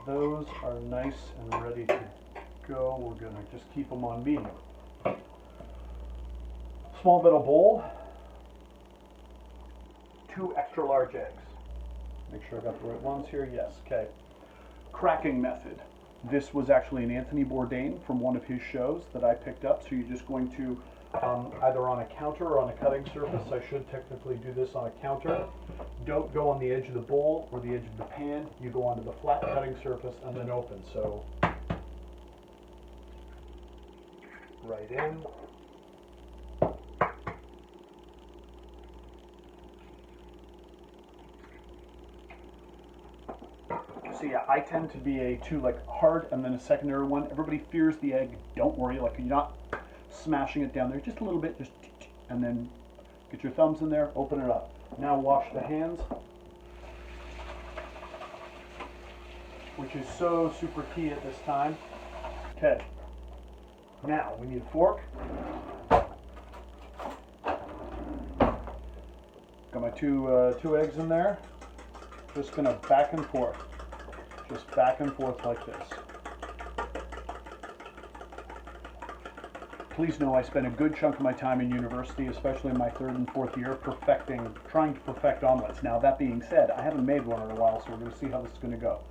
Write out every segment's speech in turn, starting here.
those are nice and ready to go, we're going to just keep them on medium. Small metal bowl, 2 extra large eggs. Make sure I got the right ones here. Yes, okay. Cracking method. This was actually an Anthony Bourdain from one of his shows that I picked up. So you're just going to either on a counter or on a cutting surface. I should technically do this on a counter. Don't go on the edge of the bowl or the edge of the pan. You go onto the flat cutting surface and then open. So right in. So yeah, I tend to be a two like hard and then a secondary one. Everybody fears the egg. Don't worry, like you're not smashing it down there, just a little bit, just and then get your thumbs in there, open it up. Now wash the hands, which is so super key at this time. Okay. Now we need a fork. Got my two eggs in there. Just gonna back and forth. Just back and forth like this. Please know I spent a good chunk of my time in university, especially in my 3rd and 4th year, trying to perfect omelets. Now that being said, I haven't made one in a while, so we're going to see how this is going to go.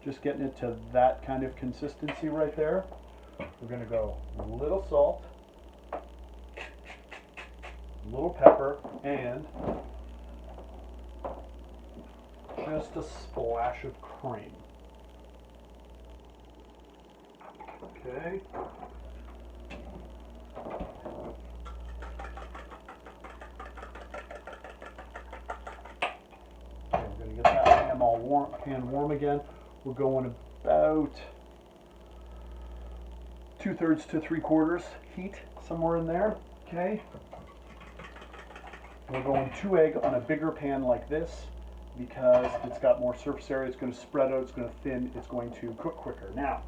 Just getting it to that kind of consistency right there. We're going to go a little salt, a little pepper, and just a splash of cream. Okay. We're going to get that pan all warm again. We're going about 2/3 to 3/4 heat, somewhere in there. Okay. We're going 2 egg on a bigger pan like this because it's got more surface area. It's going to spread out. It's going to thin. It's going to cook quicker. Now,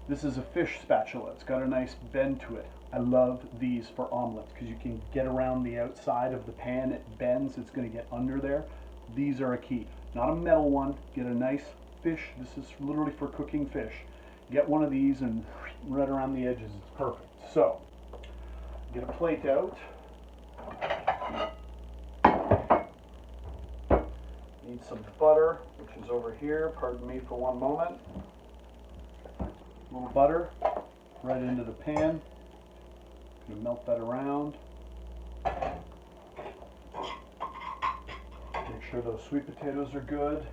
this is a fish spatula. It's got a nice bend to it. I love these for omelets because you can get around the outside of the pan. It bends. It's going to get under there. These are a key. Not a metal one. Get a nice fish. This is literally for cooking fish. Get one of these and right around the edges. It's perfect. So, get a plate out. Need some butter, which is over here. Pardon me for one moment. A little butter right into the pan. Gonna melt that around. Make sure those sweet potatoes are good.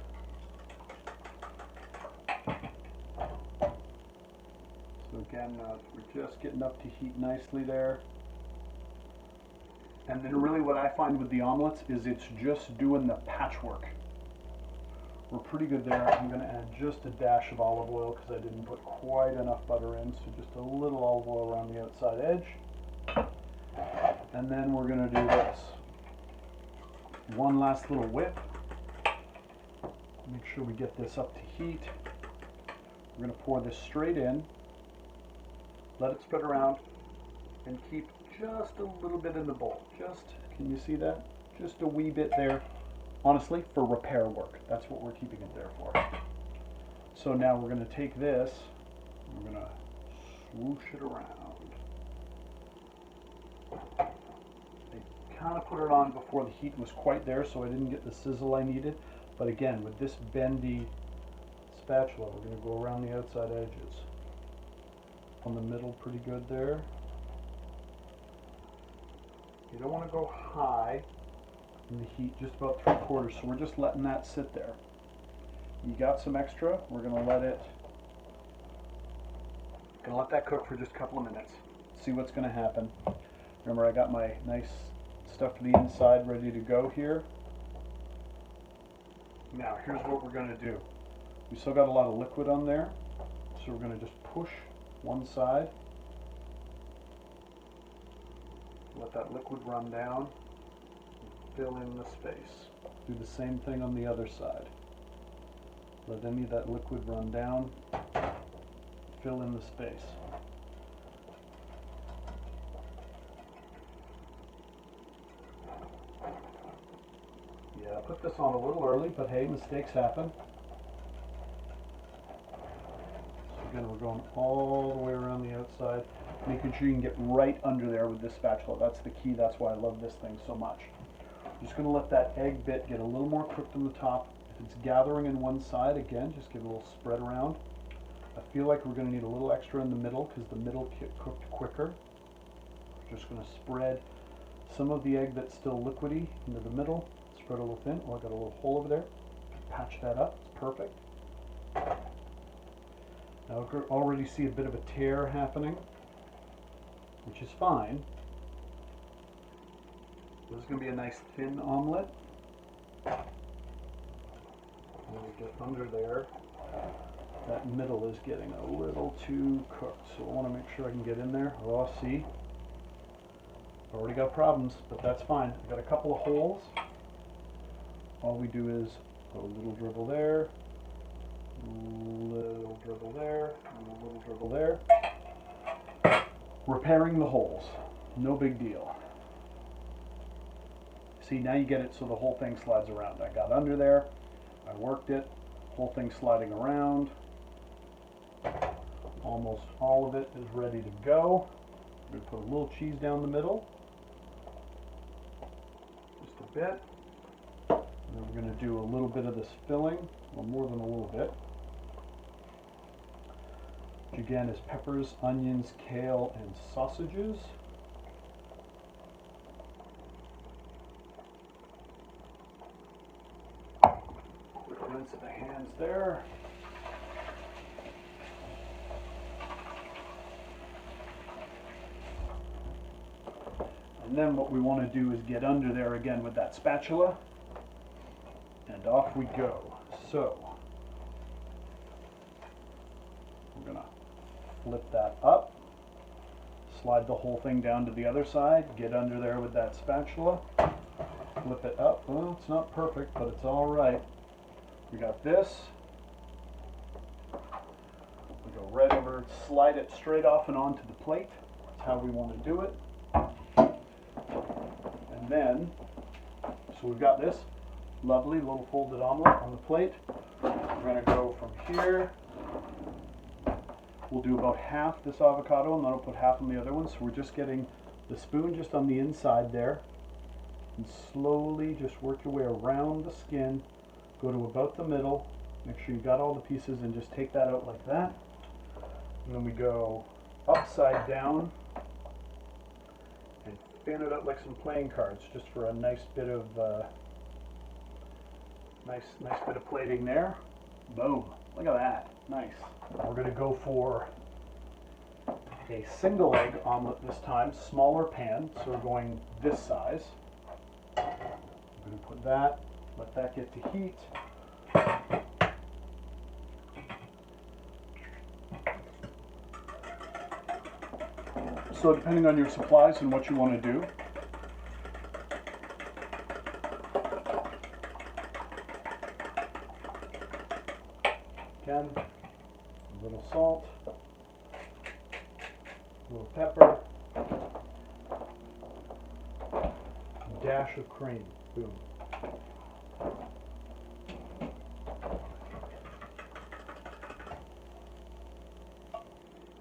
So again, we're just getting up to heat nicely there. And then really what I find with the omelets is it's just doing the patchwork. We're pretty good there. I'm going to add just a dash of olive oil because I didn't put quite enough butter in, so just a little olive oil around the outside edge. And then we're going to do this. One last little whip. Make sure we get this up to heat. We're going to pour this straight in. Let it spread around and keep just a little bit in the bowl. Just, can you see that? Just a wee bit there. Honestly, for repair work. That's what we're keeping it there for. So now we're going to take this, and we're going to swoosh it around. I kind of put it on before the heat was quite there, so I didn't get the sizzle I needed. But again, with this bendy spatula, we're going to go around the outside edges. On the middle, pretty good there. You don't want to go high in the heat, just about 3/4, so we're just letting that sit there. You got some extra, we're going to let that cook for just a couple of minutes. See what's going to happen. Remember, I got my nice stuff to the inside ready to go here. Now, here's what we're going to do. We still got a lot of liquid on there, so we're going to just push one side. Let that liquid run down. Fill in the space. Do the same thing on the other side. Let any of that liquid run down. Fill in the space. Yeah, put put this on a little early, but hey, mistakes happen. So again, we're going all the way around the outside, making sure you can get right under there with this spatula. That's the key. That's why I love this thing so much. I'm just going to let that egg bit get a little more cooked on the top. If it's gathering in one side, again, just give it a little spread around. I feel like we're going to need a little extra in the middle because the middle cooked quicker. We're just going to spread some of the egg that's still liquidy into the middle. Spread a little thin. Oh, I got a little hole over there. Patch that up. It's perfect. Now I can already see a bit of a tear happening, which is fine. This is going to be a nice thin omelet. And we get under there. That middle is getting a little too cooked, so I want to make sure I can get in there. Oh, see? Already got problems, but that's fine. I've got a couple of holes. All we do is put a little dribble there, little dribble there, and a little dribble there. Repairing the holes. No big deal. See, now you get it so the whole thing slides around. I got under there, I worked it, whole thing sliding around. Almost all of it is ready to go. I'm going to put a little cheese down the middle. Just a bit. And then we're going to do a little bit of this filling, well, more than a little bit. Which again is peppers, onions, kale, and sausages. Rinse the hands there. And then what we want to do is get under there again with that spatula, and off we go. So we're going to flip that up, slide the whole thing down to the other side, get under there with that spatula, flip it up. Well, it's not perfect, but it's all right. We got this. We go right over, slide it straight off and onto the plate. That's how we want to do it. And then, so we've got this lovely little folded omelet on the plate. We're going to go from here. We'll do about half this avocado and then I'll put half on the other one. So we're just getting the spoon just on the inside there. And slowly just work your way around the skin. Go to about the middle. Make sure you got all the pieces and just take that out like that. And then we go upside down and fan it out like some playing cards, just for a nice bit of nice bit of plating there. Boom! Look at that. Nice. We're going to go for a single egg omelet this time, smaller pan. So we're going this size. I'm going to put that. Let that get to heat. So depending on your supplies and what you want to do, again, a little salt, a little pepper, a dash of cream. Boom.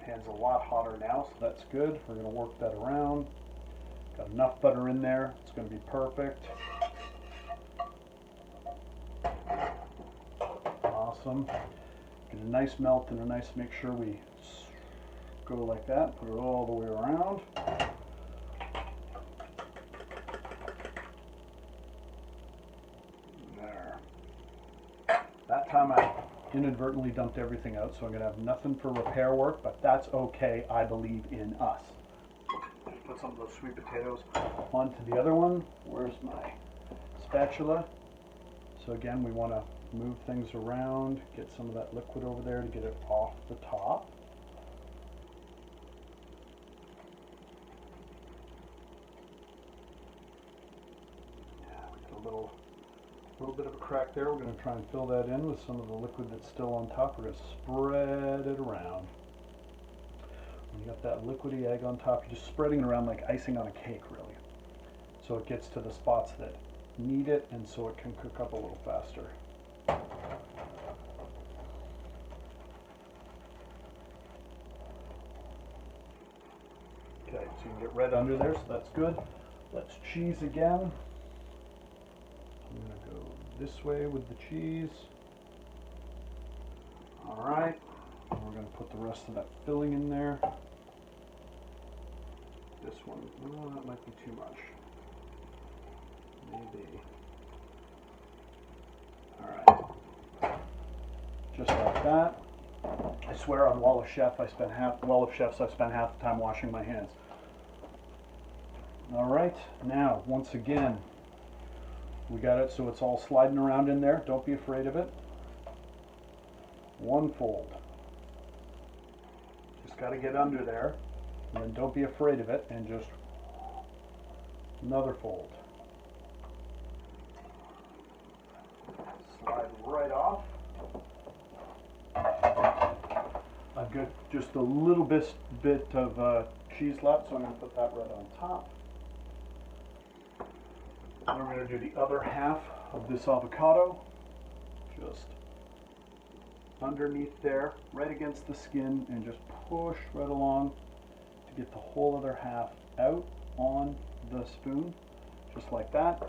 Pan's a lot hotter now, so that's good. We're going to work that around. Got enough butter in there. It's going to be perfect. Awesome. Get a nice melt and a nice, make sure we go like that. Put it all the way around. There. That time I inadvertently dumped everything out, so I'm going to have nothing for repair work, but that's okay. I believe in us. Just put some of those sweet potatoes onto the other one. Where's my spatula? So again, we want to move things around, get some of that liquid over there to get it off the top. Yeah, we got a little bit of a crack there. We're going to try and fill that in with some of the liquid that's still on top. We're going to spread it around. When you got that liquidy egg on top, you're just spreading it around like icing on a cake, really. So it gets to the spots that need it, and so it can cook up a little faster. Okay, so you can get red under there, so that's good. Let's cheese again. I'm going to go this way with the cheese. All right, and we're going to put the rest of that filling in there. This one, oh, that might be too much. Maybe. All right, just like that. I swear on Wall of Chefs, I spent half the time washing my hands. All right, now once again, we got it so it's all sliding around in there. Don't be afraid of it. One fold. Just got to get under there, and then don't be afraid of it, and just another fold. Slide right off. I've got just a little bit of cheese left, so I'm going to put that right on top. And we're going to do the other half of this avocado, just underneath there, right against the skin, and just push right along to get the whole other half out on the spoon, just like that.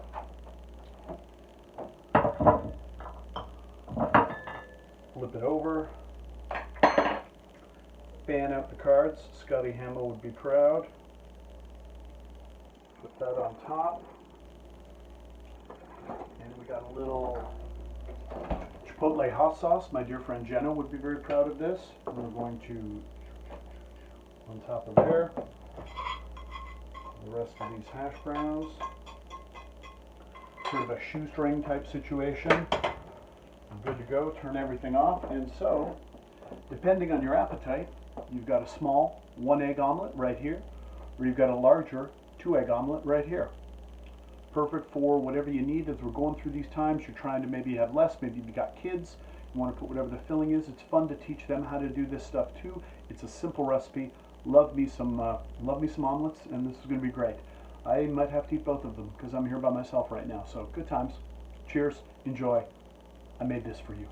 Flip it over. Fan out the cards. Scotty Hamill would be proud. Put that on top. And we got a little Chipotle hot sauce. My dear friend Jenna would be very proud of this. We're going to, on top of there, the rest of these hash browns. Sort of a shoestring type situation. Good to go. Turn everything off. And so, depending on your appetite, you've got a small 1-egg omelet right here, or you've got a larger 2-egg omelet right here. Perfect for whatever you need as we're going through these times. You're trying to maybe have less, maybe you've got kids, you want to put whatever the filling is. It's fun to teach them how to do this stuff too. It's a simple recipe. Love me some omelets, and this is going to be great. I might have to eat both of them because I'm here by myself right now. So good times. Cheers. Enjoy. I made this for you.